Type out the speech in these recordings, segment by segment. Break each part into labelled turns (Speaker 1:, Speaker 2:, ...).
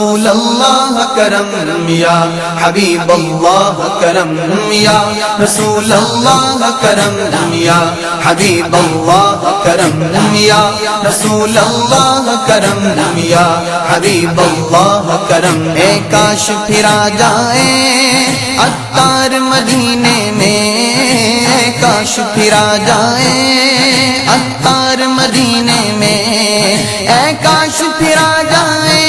Speaker 1: رسول اللہ کرم یا حبیب اللہ کرم یا رسول اللہ کرم یا حبیب اللہ کرم یا رسول اللہ کرم یا حبیب اللہ کرم اے کاش پھرا جائے عطار مدینے میں اے کاش پھرا جائے عطار مدینے میں اے کاش پھرا جائے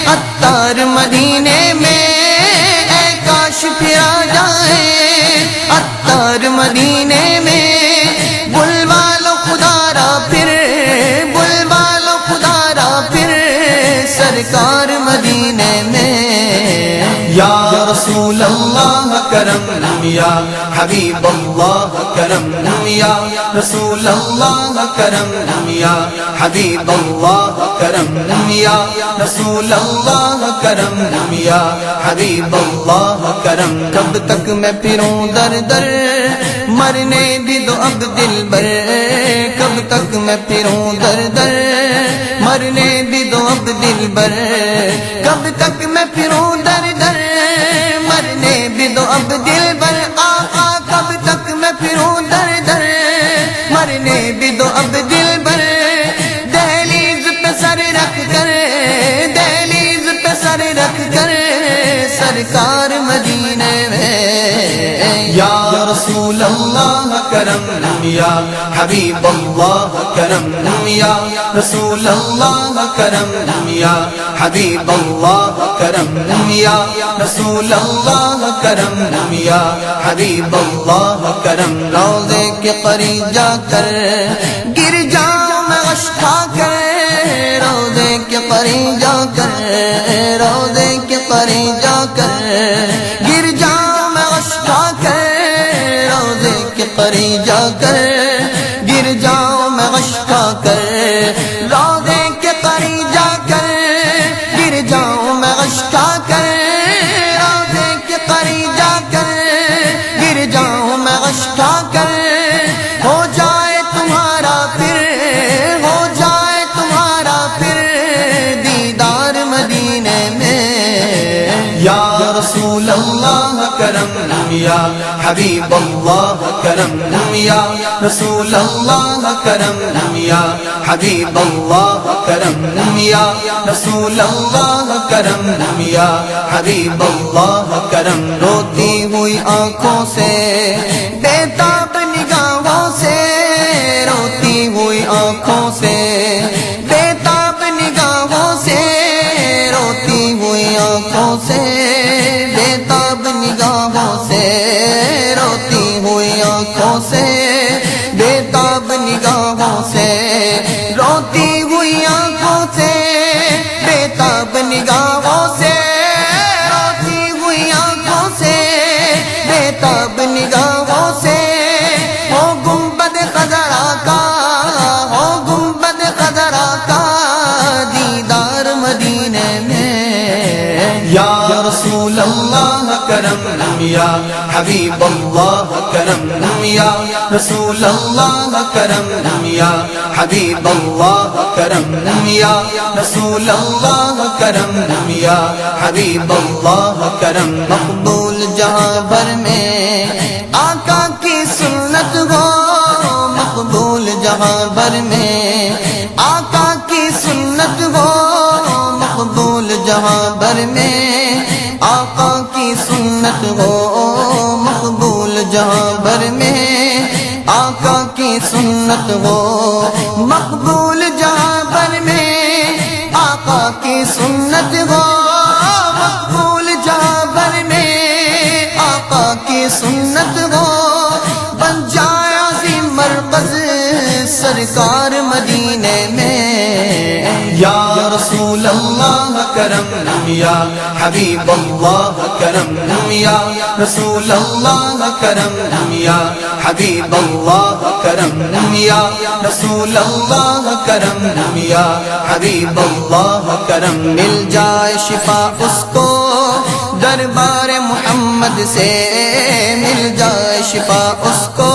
Speaker 1: عطار مدینے میں اے کاش پھرا جائے عطار مدینے میں بلوا لو خدا را پھر بلوا لو خدا را پھر سرکار مدینے میں یا رسول اللہ کرم یا حبیب اللہ کرم یا رسول اللہ کرم یا حبیب اللہ کرم یا رسول اللہ کرم یا حبیب اللہ کرم کب تک میں پھروں در در مرنے بھی دو اب دلبر کب تک میں پھروں در در مرنے بھی دو اب دلبر کب تک میں پھروں در در مرنے بھی دو اب دلبر آقا کب تک میں پھروں در در مرنے بھی دو اب دلبر دہلیز پہ سر رکھ کر دہلیز پہ سر رکھ کر سرکار مدینے میں یا رسول اللہ کرم یا حبیب اللہ کرم یا رسول اللہ کرم یا حبیب اللہ کرم یا رسول اللہ کرم یا حبیب اللہ کرم روضے کے قریب جا کر گر جاؤں میں غش کھا کر روضے کے قریب جا کر روضے کے قریب جا کر گر جاؤں میں غش کھا کر روضے کے قریب جا کر گر جاؤں میں غش کھا کر روضے کے قریب جا کر گر جاؤں میں غش کھا کر روضے کے قریب جا کر گر جاؤں میں غش کھا کر ہو جائے تمہارا پھر ہو جائے تمہارا پھر دیدار مدینے میں یا رسول اللہ کرم یا حبیب اللہ کرم یا رسول اللہ کرم یا حبیب اللہ کرم یا رسول اللہ کرم یا حبیب اللہ کرم روتی ہوئی آنکھوں سے بیتاب نگاہوں سے روتی ہوئی آنکھوں سے بیتاب نگاہوں سے روتی ہوئی آنکھوں سے بیتاب نگاہوں سے روتی ہوئی آنکھوں سے بیتاب نگاہوں سے روتی ہوئی آنکھوں سے بیتاب نگاہوں سے روتی ہوئی آنکھوں سے بیتاب نگاہوں سے ہو گنبد خضرا کا ہو گنبد خضرا کا دیدار مدینے میں یا رسول اللہ کرم یا حبیب اللہ کرم یا رسول اللہ کرم یا حبیب اللہ کرم یا رسول اللہ کرم یا حبیب اللہ کرم مقبول جہاں بھر میں آقا کی سنت ہو مقبول جہاں بھر میں آقا کی سنت ہو مقبول جہاں بھر میں آقا کی سنت ہو مقبول جہاں بھر میں آقا کی سنت ہو مقبول جہاں بھر میں آقا کی سنت ہو مقبول جہاں بھر میں آقا کی سنت ہو بن جائے عظیم مرکز سرکار مدینے میں یا رسول اللہ کرم یا حبیب اللہ کرم یا رسول اللہ کرم یا حبیب اللہ کرم یا رسول اللہ کرم یا حبیب اللہ کرم مل جائے شفا اس کو دربار محمد سے مل جائے شفا اس کو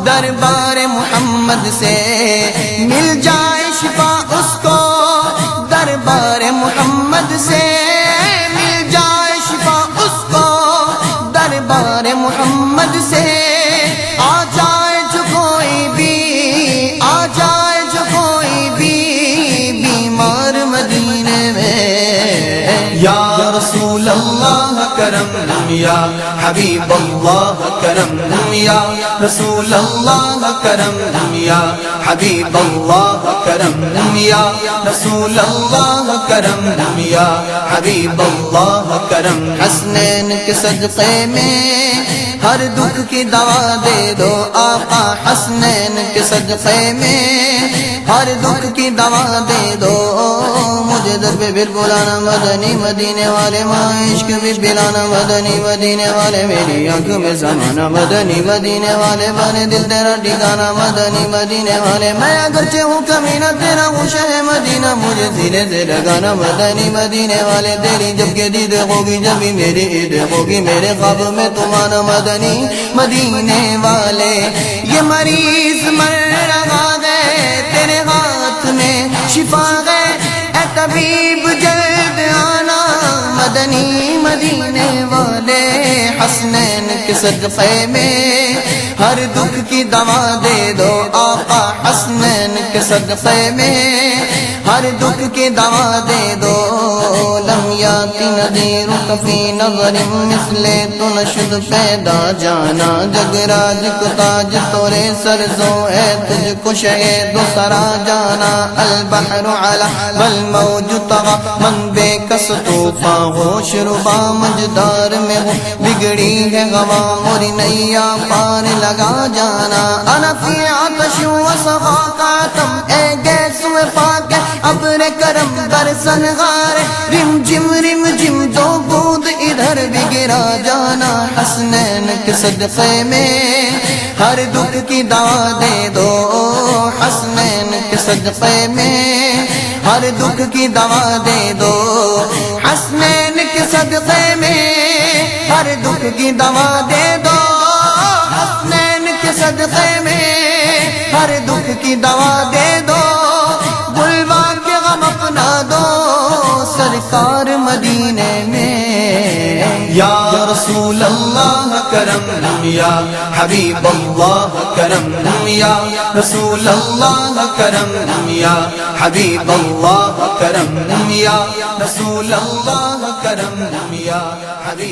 Speaker 1: دربار محمد سے مل جائے شفا اس کو دربار محمد سے رسول اللہ کرم یا حبیب اللہ کرم یا رسول اللہ کرم یا حبیب اللہ کرم یا رسول اللہ کرم یا حبیب اللہ کرم حسنین کے صدقے میں ہر دکھ کی دوا دے دو آقا حسنین کے صدقے میں ہر دکھ کی دوا دے دو مجھے در پہ پھر بلانا مدنی مدینے والے ماں عشق بھی پلانا مدنی مدینے والے میری آنکھ میں سمانا مدنی مدینے والے بنے دل تیرا ٹھکانا مدنی مدینے والے میں اگرچہ ہوں کمینہ تیرا ہوں شہ مدینہ مجھے سینے سے لگانا مدنی مدینے والے تیری جب کے دید ہوگی جب بھی میری عید ہوگی میرے خواب میں تم آنا مدنی مدینے والے یہ مریض مر رہا ہے تیرے ہاتھ میں شفا ہے اے طبیب جلد آنا مدنی مدینے والے حسنین کے صدقے میں ہر دکھ کی دوا دے دو آقا حسنین کے صدقے میں ہر دکھ کی دوا دے دو لم یاتی نذیرک فی نظر مثل تو نشد پیدا جانا جگراج کو تاج تورے سرزو ہے تجھ کو شہید و سرا جانا البحر علا والموج طغى من بے کس طوفاں ہو شربا مجدار میں ہو بگڑی ہے غوا موری نیا پار لگا جانا انا فی عطش و صفاقاتم اے گیس و پاک ابر کرم در سنغار رم جم دو بود ادھر بھی گرا جانا حسنین کے صدقے میں ہر دکھ کی دوا دے دو حسنین کے صدقے میں ہر دکھ کی دوا دے دو حسنین کے صدقے میں ہر دکھ کی دوا دے دو حسنین کے صدقے میں ہر دکھ کی دوا دے دو بلوا کے غم اپنا دو سرکار مدینے میں یا رسول اللہ کرم یا حبیب اللہ کرم یا رسول اللہ کرم یا حبیب اللہ کرم یا رسول اللہ کرم یا حبیب